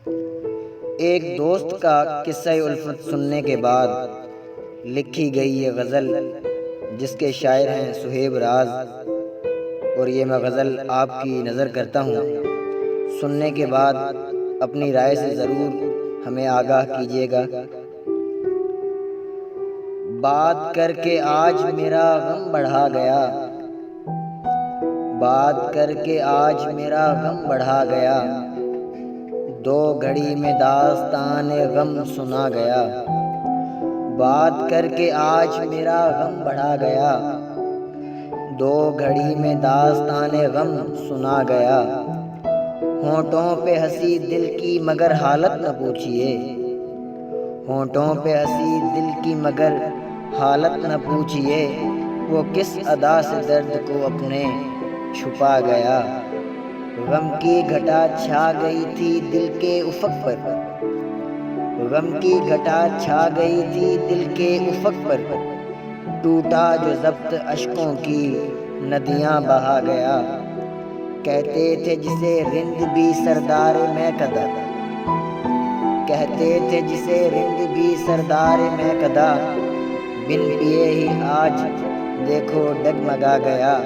ایک دوست کا قصہ الفت سننے کے بعد لکھی گئی یہ غزل، جس کے شاعر ہیں صہیب راز، اور یہ میں غزل آپ کی نظر کرتا ہوں۔ سننے کے بعد اپنی رائے سے ضرور ہمیں آگاہ کیجیے گا۔ بات کر کے آج میرا غم بڑھا گیا، بات کر کے آج میرا غم بڑھا گیا، دو گھڑی میں داستان غم سنا گیا۔ بات کر کے آج میرا غم بڑھا گیا، دو گھڑی میں داستان غم سنا گیا۔ ہونٹوں پہ ہنسی دل کی مگر حالت نہ پوچھئے، ہونٹوں پہ ہنسی دل کی مگر حالت نہ پوچھئے، وہ کس ادا سے درد کو اپنے چھپا گیا۔ غم کی گھٹا چھا گئی تھی دل کے افق پر، غم کی گھٹا چھا گئی تھی دل کے افق پر، ٹوٹا جو ضبط اشکوں کی ندیاں بہا گیا۔ کہتے تھے جسے رند بھی سردار میکدہ، کہتے تھے جسے رند بھی سردار میکدہ، بن پیے ہی آج دیکھو ڈگمگا گیا۔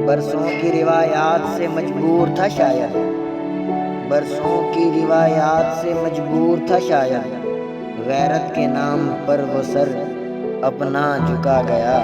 برسوں کی روایات سے مجبور تھا شاید، برسوں کی روایات سے مجبور تھا شاید، غیرت کے نام پر وہ سر اپنا جھکا گیا۔